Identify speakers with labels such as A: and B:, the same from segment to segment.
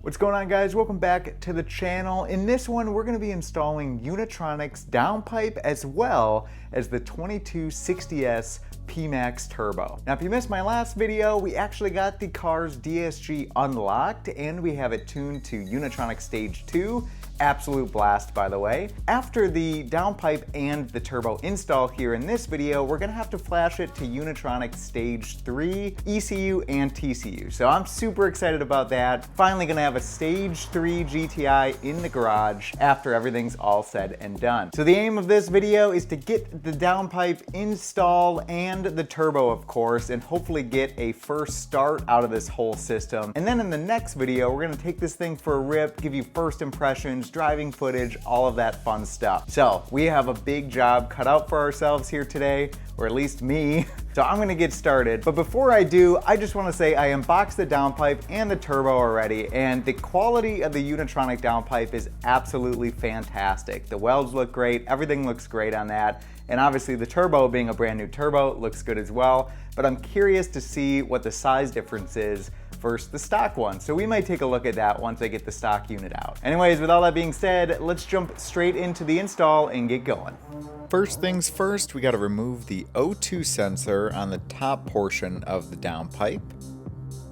A: What's going on, guys? Welcome back to the channel. In this one, we're going to be installing Unitronic's Downpipe as well as the 2260S Pmax Turbo. Now, if you missed my last video, we actually got the car's DSG unlocked and we have it tuned to Unitronic Stage 2. Absolute blast, by the way. After the downpipe and the turbo install here in this video, we're gonna have to flash it to Unitronic Stage 3, ECU and TCU. So I'm super excited about that. Finally gonna have a Stage 3 GTI in the garage after everything's all said and done. So the aim of this video is to get the downpipe installed and the turbo, of course, and hopefully get a first start out of this whole system. And then in the next video, we're gonna take this thing for a rip, give you first impressions, driving footage, all of that fun stuff. So we have a big job cut out for ourselves here today, or at least me. So I'm gonna get started. But before I do, I just wanna say I unboxed the downpipe and the turbo already, and the quality of the Unitronic downpipe is absolutely fantastic. The welds look great, everything looks great on that. And obviously the turbo, being a brand new turbo, looks good as well. But I'm curious to see what the size difference is versus the stock one. So we might take a look at that once I get the stock unit out. Anyways, with all that being said, let's jump straight into the install and get going. First things first, we gotta remove the O2 sensor on the top portion of the downpipe.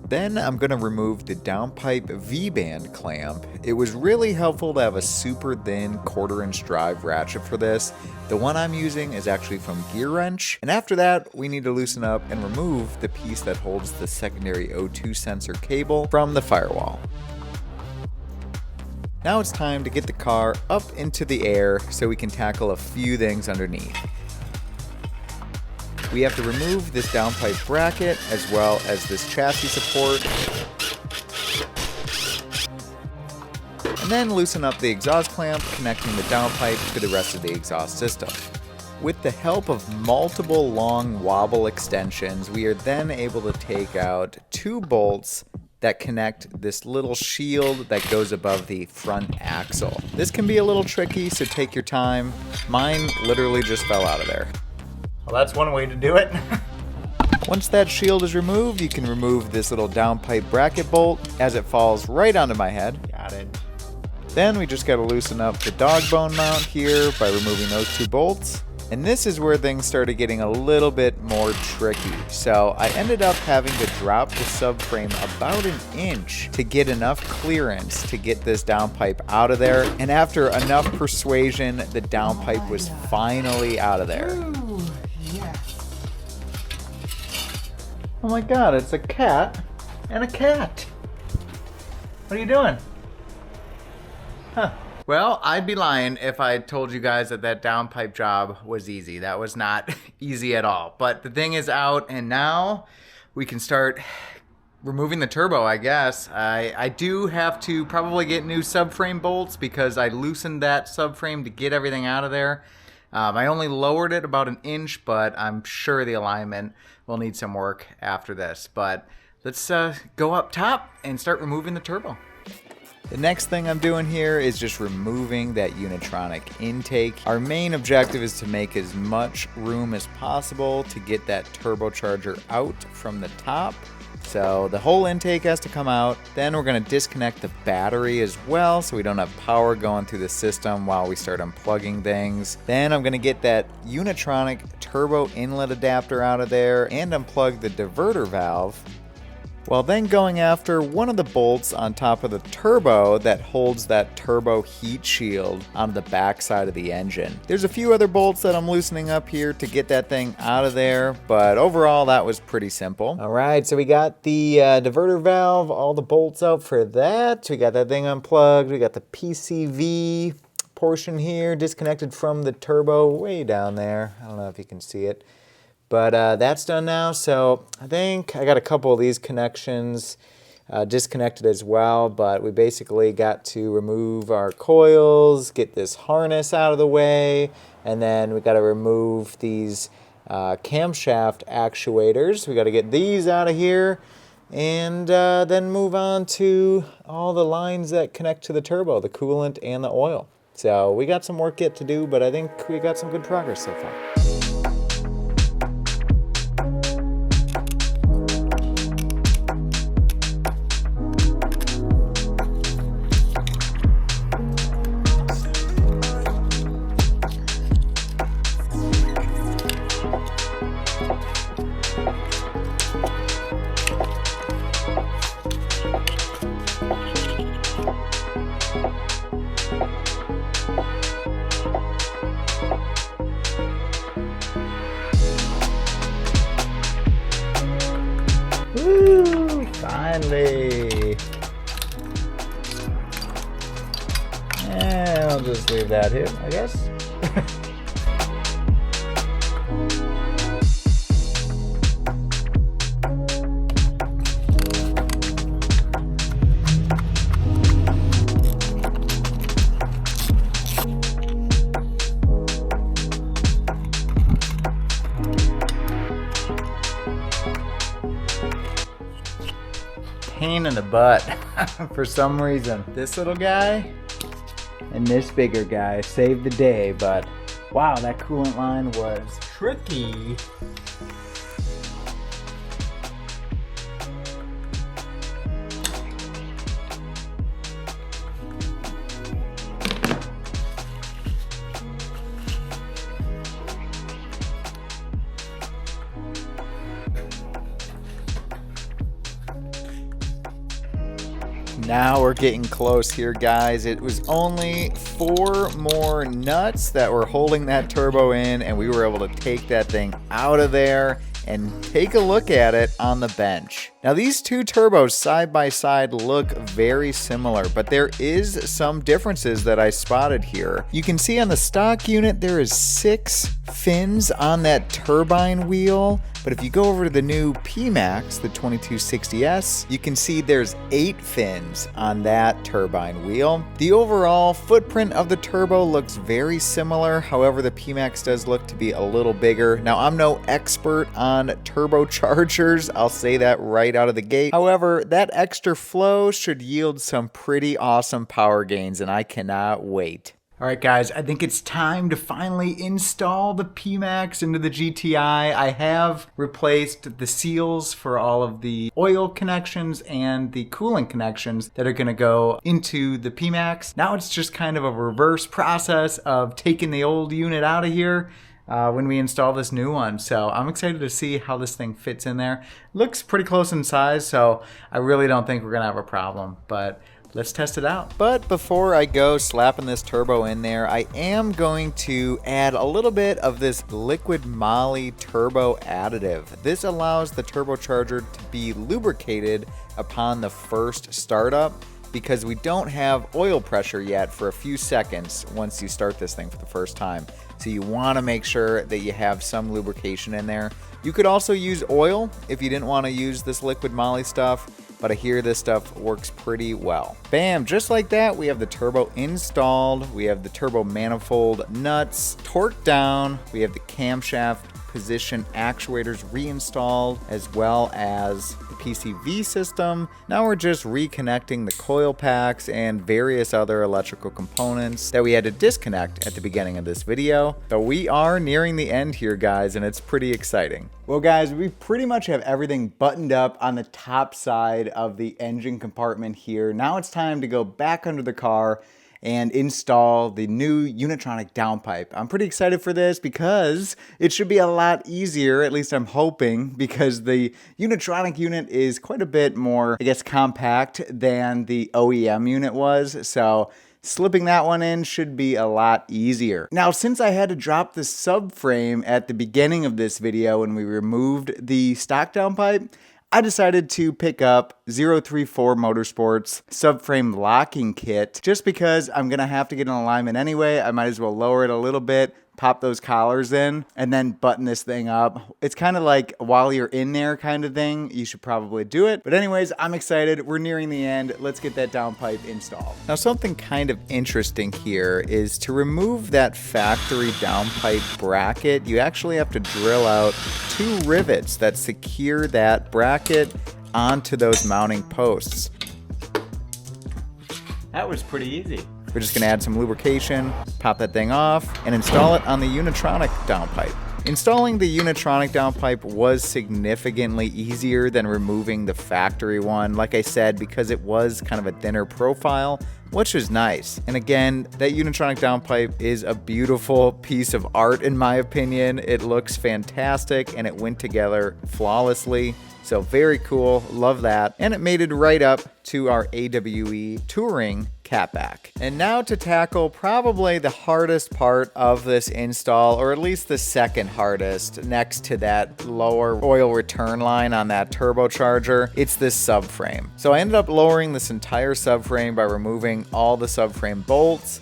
A: Then I'm gonna remove the downpipe V-band clamp. It was really helpful to have a super thin 1/4" drive ratchet for this. The one I'm using is actually from Gear Wrench. And after that, we need to loosen up and remove the piece that holds the secondary O2 sensor cable from the firewall. Now it's time to get the car up into the air so we can tackle a few things underneath. We have to remove this downpipe bracket as well as this chassis support. And then loosen up the exhaust clamp connecting the downpipe to the rest of the exhaust system. With the help of multiple long wobble extensions, we are then able to take out 2 bolts that connect this little shield that goes above the front axle. This can be a little tricky, so take your time. Mine literally just fell out of there. Well, that's one way to do it. Once that shield is removed, you can remove this little downpipe bracket bolt as it falls right onto my head. Got it. Then we just gotta loosen up the dog bone mount here by removing those 2 bolts. And this is where things started getting a little bit more tricky. So I ended up having to drop the subframe about 1 inch to get enough clearance to get this downpipe out of there. And after enough persuasion, the downpipe was finally out of there.
B: Ooh, yes.
A: Oh my God, it's a cat and a cat. What are you doing? Huh. Well, I'd be lying if I told you guys that that downpipe job was easy. That was not easy at all. But the thing is out, and now we can start removing the turbo, I guess. I do have to probably get new subframe bolts because I loosened that subframe to get everything out of there. I only lowered it about 1 inch, but I'm sure the alignment will need some work after this. But let's go up top and start removing the turbo. The next thing I'm doing here is just removing that Unitronic intake. Our main objective is to make as much room as possible to get that turbocharger out from the top. So the whole intake has to come out. Then we're gonna disconnect the battery as well so we don't have power going through the system while we start unplugging things. Then I'm gonna get that Unitronic turbo inlet adapter out of there and unplug the diverter valve, while then going after one of the bolts on top of the turbo that holds that turbo heat shield on the back side of the engine. There's a few other bolts that I'm loosening up here to get that thing out of there, but overall that was pretty simple. All right, so we got the diverter valve, all the bolts out for that. We got that thing unplugged. We got the PCV portion here disconnected from the turbo way down there. I don't know if you can see it. But that's done now, so I think I got a couple of these connections disconnected as well, but we basically got to remove our coils, get this harness out of the way, and then we got to remove these camshaft actuators. We got to get these out of here, and then move on to all the lines that connect to the turbo, the coolant and the oil. So we got some work yet to do, but I think we got some good progress so far. I'll just leave that here, I guess. Pain in the butt for some reason. This little guy and this bigger guy saved the day, but wow, that coolant line was tricky. Now we're getting close here, guys. It was only 4 more nuts that were holding that turbo in, and we were able to take that thing out of there and take a look at it on the bench. Now these two turbos side by side look very similar, but there is some differences that I spotted here. You can see on the stock unit there is 6 fins on that turbine wheel, but if you go over to the new Pmax, the 2260S, you can see there's 8 fins on that turbine wheel. The overall footprint of the turbo looks very similar, however the Pmax does look to be a little bigger. Now I'm no expert on turbochargers, I'll say that right out of the gate. However, that extra flow should yield some pretty awesome power gains, and I cannot wait. Alright guys, I think it's time to finally install the Pmax into the GTI. I have replaced the seals for all of the oil connections and the coolant connections that are going to go into the Pmax. Now it's just kind of a reverse process of taking the old unit out of here when we install this new one. So I'm excited to see how this thing fits in there. Looks pretty close in size, so I really don't think we're going to have a problem, but let's test it out. But before I go slapping this turbo in there, I am going to add a little bit of this liquid moly turbo additive. This allows the turbocharger to be lubricated upon the first startup, because we don't have oil pressure yet for a few seconds once you start this thing for the first time. So you want to make sure that you have some lubrication in there. You could also use oil if you didn't want to use this liquid moly stuff, but I hear this stuff works pretty well. Bam, just like that, we have the turbo installed. We have the turbo manifold nuts torqued down. We have the camshaft position actuators reinstalled, as well as the PCV system. Now we're just reconnecting the coil packs and various other electrical components that we had to disconnect at the beginning of this video. So we are nearing the end here, guys, and it's pretty exciting. Well guys, we pretty much have everything buttoned up on the top side of the engine compartment here. Now it's time to go back under the car and install the new Unitronic Downpipe. I'm pretty excited for this because it should be a lot easier, at least I'm hoping, because the Unitronic unit is quite a bit more, I guess, compact than the OEM unit was. So slipping that one in should be a lot easier. Now, since I had to drop the subframe at the beginning of this video when we removed the stock downpipe, I decided to pick up 034 Motorsports subframe locking kit just because I'm going to have to get an alignment anyway. I might as well lower it a little bit, pop those collars in, and then button this thing up. It's kind of like while you're in there kind of thing. You should probably do it. But anyways, I'm excited. We're nearing the end. Let's get that downpipe installed. Now, something kind of interesting here is to remove that factory downpipe bracket, you actually have to drill out 2 rivets that secure that bracket onto those mounting posts. That was pretty easy. We're just gonna add some lubrication, pop that thing off, and install it on the Unitronic downpipe. Installing the Unitronic downpipe was significantly easier than removing the factory one, like I said, because it was kind of a thinner profile, which is nice. And again, that Unitronic downpipe is a beautiful piece of art in my opinion. It looks fantastic and it went together flawlessly. So very cool, love that. And it mated right up to our AWE Touring catback. And now to tackle probably the hardest part of this install, or at least the second hardest next to that lower oil return line on that turbocharger, it's this subframe. So I ended up lowering this entire subframe by removing all the subframe bolts,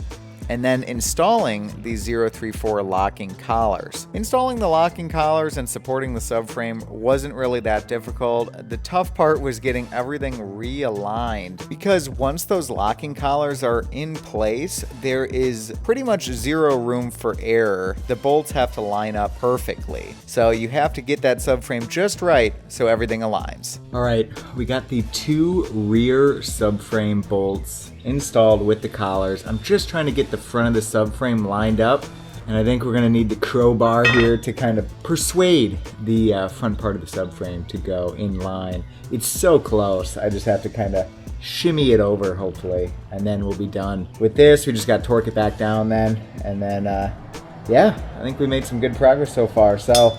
A: and then installing the 034 locking collars. Installing the locking collars and supporting the subframe wasn't really that difficult. The tough part was getting everything realigned, because once those locking collars are in place, there is pretty much zero room for error. The bolts have to line up perfectly. So you have to get that subframe just right so everything aligns. All right, we got the 2 rear subframe bolts installed with the collars. I'm just trying to get the front of the subframe lined up, and I think we're gonna need the crowbar here to kind of persuade the front part of the subframe to go in line. It's so close, I just have to kind of shimmy it over, hopefully, and then we'll be done. With this, we just got to torque it back down then, and then, yeah, I think we made some good progress so far, so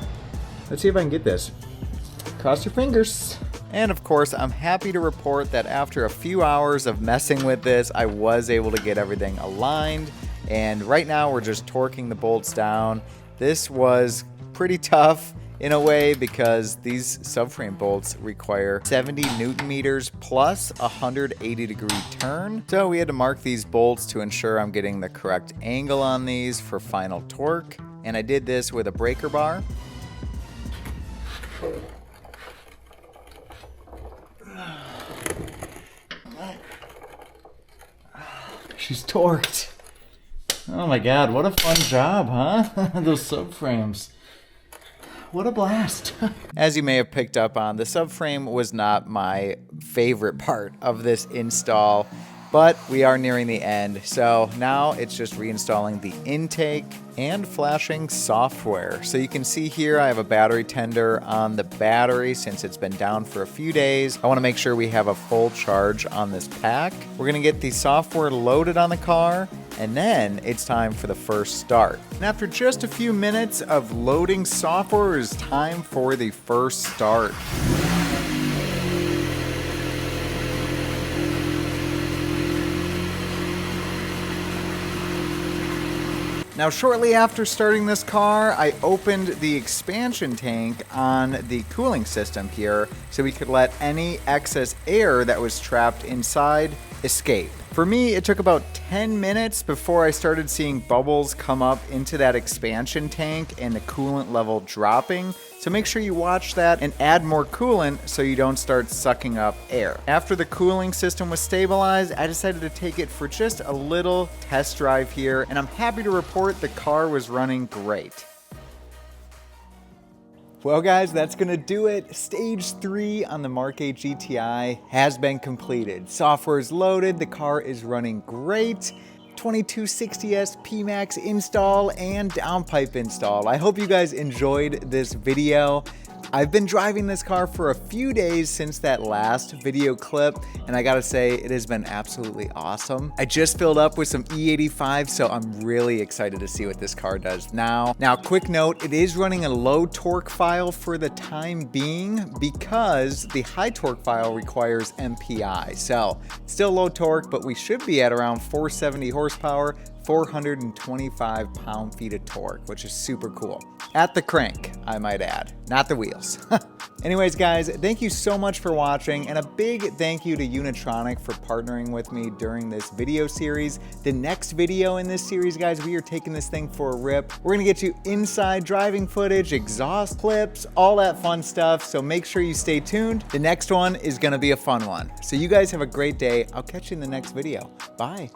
A: let's see if I can get this. Cross your fingers. And of course, I'm happy to report that after a few hours of messing with this, I was able to get everything aligned. And right now we're just torquing the bolts down. This was pretty tough in a way because these subframe bolts require 70 Newton meters plus 180-degree turn. So we had to mark these bolts to ensure I'm getting the correct angle on these for final torque. And I did this with a breaker bar. She's torqued. Oh my god, what a fun job, huh? Those subframes. What a blast. As you may have picked up on, the subframe was not my favorite part of this install, but we are nearing the end. So now it's just reinstalling the intake and flashing software. So you can see here I have a battery tender on the battery since it's been down for a few days. I want to make sure we have a full charge on this pack. We're going to get the software loaded on the car, and then it's time for the first start. And after just a few minutes of loading software, it's time for the first start. Now, shortly after starting this car, I opened the expansion tank on the cooling system here so we could let any excess air that was trapped inside escape. For me, it took about 10 minutes before I started seeing bubbles come up into that expansion tank and the coolant level dropping. So make sure you watch that and add more coolant so you don't start sucking up air. After the cooling system was stabilized, I decided to take it for just a little test drive here, and I'm happy to report the car was running great. Well guys, that's gonna do it. Stage 3 on the MK8 GTI has been completed. Software is loaded, the car is running great. 2260S Pmax install and downpipe install. I hope you guys enjoyed this video. I've been driving this car for a few days since that last video clip, and I gotta say, it has been absolutely awesome. I just filled up with some E85, so I'm really excited to see what this car does now. Now, quick note, it is running a low torque file for the time being because the high torque file requires MPI. So, still low torque, but we should be at around 470 horsepower, 425 pound-feet of torque, which is super cool. At the crank, I might add, not the wheels. Anyways, guys, thank you so much for watching, and a big thank you to Unitronic for partnering with me during this video series. The next video in this series, guys, we are taking this thing for a rip. We're gonna get you inside driving footage, exhaust clips, all that fun stuff, so make sure you stay tuned. The next one is gonna be a fun one. So you guys have a great day. I'll catch you in the next video. Bye.